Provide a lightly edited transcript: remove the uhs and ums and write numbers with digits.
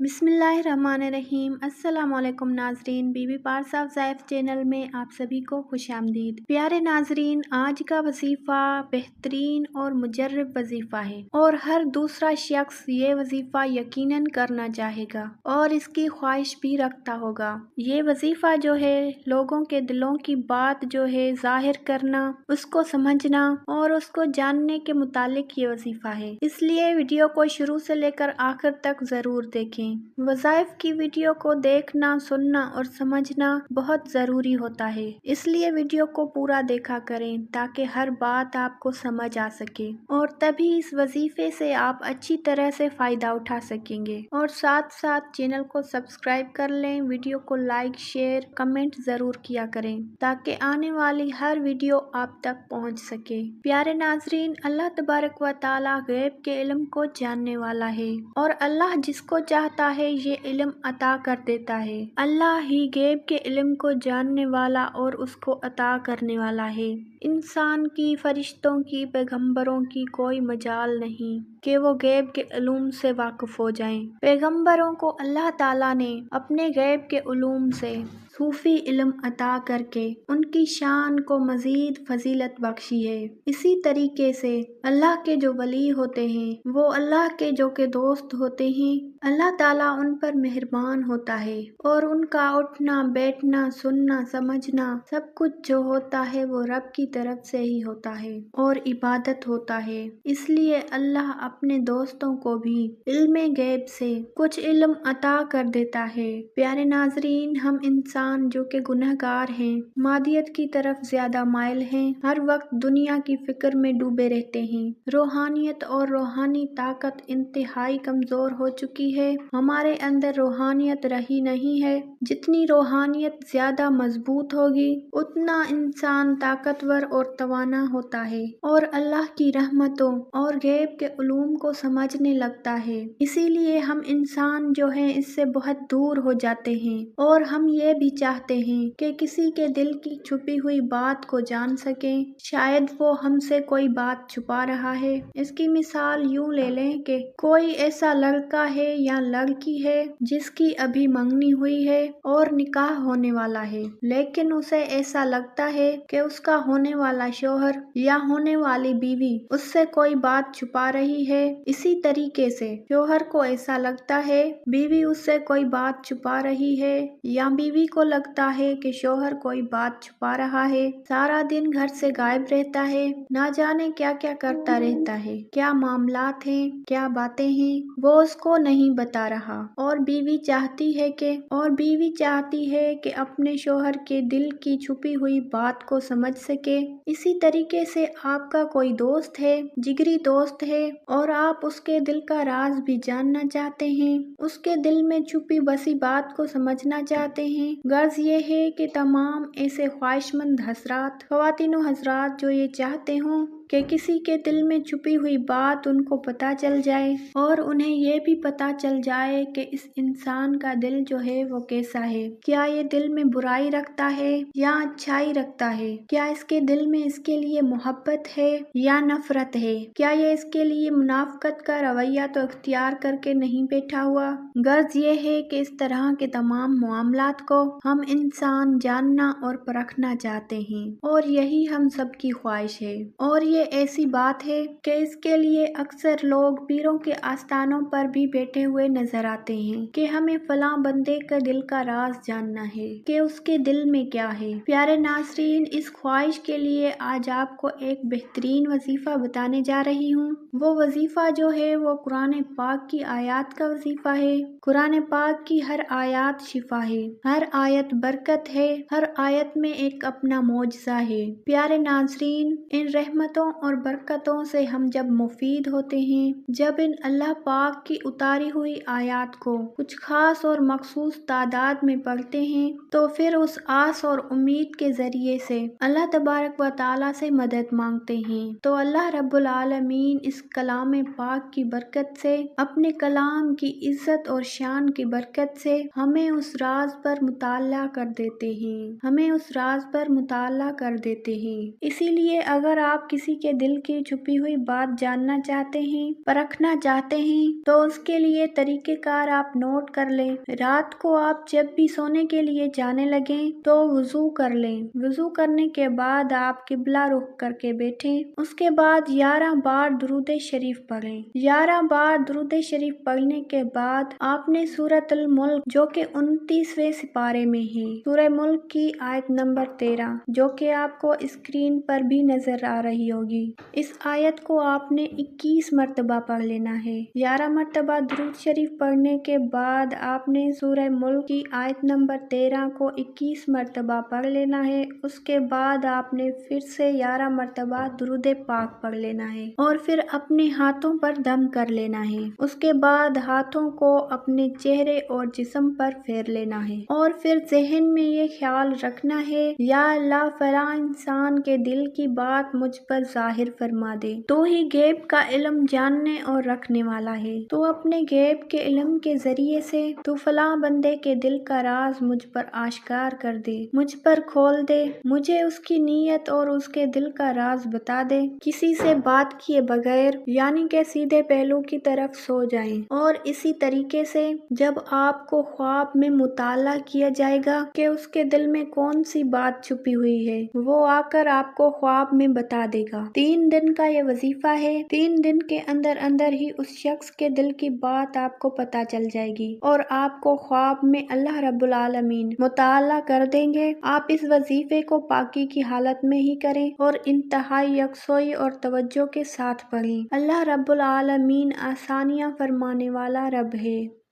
बिस्मिल्लाहिर्रहमानिर्रहीम। अस्सलाम वालेकुम नाजरीन, बीबी पारसा ज़ैफ़ चैनल में आप सभी को खुश आमदीद। प्यारे नाजरीन, आज का वजीफ़ा बेहतरीन और मुजर्रब वजीफ़ा है और हर दूसरा शख्स ये वजीफ़ा यकीनन करना चाहेगा और इसकी ख्वाहिश भी रखता होगा। ये वजीफ़ा जो है लोगों के दिलों की बात जो है ज़ाहिर करना, उसको समझना और उसको जानने के मुतालिक ये वजीफ़ा है। इसलिए वीडियो को शुरू से लेकर आखिर तक ज़रूर देखें। वज़ाइफ की वीडियो को देखना, सुनना और समझना बहुत ज़रूरी होता है, इसलिए वीडियो को पूरा देखा करें ताकि हर बात आपको समझ आ सके और तभी इस वजीफे से आप अच्छी तरह से फ़ायदा उठा सकेंगे। और साथ साथ चैनल को सब्सक्राइब कर लें, वीडियो को लाइक, शेयर, कमेंट ज़रूर किया करें ताकि आने वाली हर वीडियो आप तक पहुंच सके। प्यारे नाजरीन, अल्लाह तबारक व तआला गैब के इल्म को जानने वाला है और अल्लाह जिसको चाहता है ये इल्म अता कर देता है। अल्लाह ही गैब के इल्म को जानने वाला और उसको अता करने वाला है। इंसान की, फरिश्तों की, पैगंबरों की कोई मजाल नहीं कि वो गैब के उलूम से वाकिफ हो जाएं। पैगंबरों को अल्लाह ताला ने अपने गैब के उलूम से सूफी इल्म अता करके उनकी शान को मजीद फजीलत बख्शी है। इसी तरीके से अल्लाह के जो वली होते हैं, वो अल्लाह के जो के दोस्त होते हैं, अल्लाह ताला उन पर मेहरबान होता है और उनका उठना, बैठना, सुनना, समझना सब कुछ जो होता है वो रब की तरफ से ही होता है और इबादत होता है। इसलिए अल्लाह अपने दोस्तों को भी इल्म गैब से कुछ इल्म अता कर देता है। प्यारे नाजरीन, हम इंसान जो के गुनहगार हैं, मादियत की तरफ ज्यादा माइल हैं, हर वक्त दुनिया की फिक्र में डूबे रहते हैं। रूहानियत और रूहानी ताकत इंतहाई कमजोर हो चुकी है। हमारे अंदर रूहानियत रही नहीं है। जितनी रूहानियत ज्यादा मजबूत होगी उतना इंसान ताकतवर और तवाना होता है और अल्लाह की रहमतों और गैब के उलूम को समझने लगता है। इसीलिए हम इंसान जो हैं इससे बहुत दूर हो जाते हैं और हम ये भी चाहते हैं कि किसी के दिल की छुपी हुई बात को जान सकें। शायद वो हमसे कोई बात छुपा रहा है। इसकी मिसाल यूं ले लें कि कोई ऐसा लड़का है या लड़की है जिसकी अभी मंगनी हुई है और निकाह होने वाला है, लेकिन उसे ऐसा लगता है कि उसका होने वाला शौहर या होने वाली बीवी उससे कोई बात छुपा रही है। इसी तरीके से शौहर को ऐसा लगता है बीवी उससे कोई बात छुपा रही है या बीवी को लगता है कि शौहर कोई बात छुपा रहा है। सारा दिन घर से गायब रहता है, ना जाने क्या क्या करता रहता है, क्या मामलात हैं, क्या बातें हैं, वो उसको नहीं बता रहा और बीवी चाहती है कि अपने शौहर के दिल की छुपी हुई बात को समझ सके। इसी तरीके से आपका कोई दोस्त है, जिगरी दोस्त है और आप उसके दिल का राज भी जानना चाहते हैं, उसके दिल में छुपी बसी बात को समझना चाहते हैं। गर्ज ये है कि तमाम ऐसे ख्वाहिशमंद हजरात, ख्वातीनो हजरात जो ये चाहते हों कि किसी के दिल में छुपी हुई बात उनको पता चल जाए और उन्हें ये भी पता चल जाए कि इस इंसान का दिल जो है वो कैसा है, क्या ये दिल में बुराई रखता है या अच्छाई रखता है, क्या इसके दिल में इसके लिए मोहब्बत है या नफरत है, क्या ये इसके लिए मुनाफकत का रवैया तो इख्तियार करके नहीं बैठा हुआ। गर्ज ये है कि इस तरह के तमाम मामलात को हम इंसान जानना और परखना चाहते हैं और यही हम सबकी ख्वाहिश है। और ये ऐसी बात है कि इसके लिए अक्सर लोग पीरों के आस्थानों पर भी बैठे हुए नजर आते हैं कि हमें फलां बंदे का दिल का राज जानना है कि उसके दिल में क्या है। प्यारे नाज़रीन, इस ख्वाहिश के लिए आज आपको एक बेहतरीन वजीफा बताने जा रही हूँ। वो वजीफा जो है वो कुरान पाक की आयत का वजीफा है। कुरान पाक की हर आयत शिफा है, हर आयत बरकत है, हर आयत में एक अपना मौजज़ा है। प्यारे नाज़रीन, इन रहमतों और बरकतों से हम जब मुफीद होते हैं, जब इन अल्लाह पाक की उतारी हुई आयत को कुछ खास और मखसूस तादाद में पढ़ते हैं, तो फिर उस आस और उम्मीद के जरिए से अल्लाह तबारक व तआला से मदद मांगते हैं। तो अल्लाह रब्बुल आलमीन इस कलाम पाक की बरकत से, अपने कलाम की इज्जत और शान की बरकत से हमें उस राज पर मुताला कर देते हैं, इसीलिए अगर आप किसी کسی کے دل کی چھپی ہوئی بات جاننا چاہتے ہیں، پرکھنا چاہتے ہیں تو اس کے لیے طریقہ کار آپ نوٹ کر لیں۔ رات کو آپ جب بھی سونے کے لیے جانے لگیں تو وضو کر لیں۔ وضو کرنے کے بعد آپ قبلہ رخ کر کے بیٹھیں۔ اس کے بعد 11 بار درود شریف پڑھیں۔ 11 بار درود شریف پڑھنے کے بعد آپ نے سورۃ الملک جو کہ 29ویں سپارے میں ہے، سورہ ملک کی آیت نمبر 13 جو کہ آپ کو اسکرین پر بھی نظر آ رہی ہوگی، اس آیت کو آپ نے 21 مرتبہ پڑھ لینا ہے۔ 11 مرتبہ درود شریف پڑھنے کے بعد آپ نے سورہ ملک کی آیت نمبر 13 کو 21 مرتبہ پڑھ لینا ہے۔ اس کے بعد آپ نے پھر سے 11 مرتبہ درود پاک پڑھ لینا ہے اور پھر اپنے ہاتھوں پر دم کر لینا ہے۔ اس کے بعد ہاتھوں کو اپنے چہرے اور جسم پر پھیر لینا ہے اور پھر ذہن میں یہ خیال رکھنا ہے، یا اللہ فلاں انسان کے دل کی بات مجھ پر ظاہر فرما دے، تو ہی غیب کا علم جاننے اور رکھنے والا ہے، تو اپنے غیب کے علم کے ذریعے سے تو فلاں بندے کے دل کا راز مجھ پر آشکار کر دے، مجھ پر کھول دے، مجھے اس کی نیت اور اس کے دل کا راز بتا دے، کسی سے بات کیے بغیر، یعنی کہ سیدھے پہلو کی طرف سو جائیں۔ اور اسی طریقے سے جب آپ کو خواب میں مطالعہ کیا جائے گا کہ اس کے دل میں کون سی بات چھپی ہوئی ہے، وہ آ کر آپ کو خواب میں بتا دے گا۔ 3 دن کا یہ وظیفہ ہے، 3 دن کے اندر اندر ہی اس شخص کے دل کی بات آپ کو پتہ چل جائے گی اور آپ کو خواب میں اللہ رب العالمین مطالعہ کر دیں گے۔ آپ اس وظیفے کو پاکی کی حالت میں ہی کریں اور انتہائی یکسوئی اور توجہ کے ساتھ پڑھیں۔ اللہ رب العالمین آسانیاں فرمانے والا رب ہے۔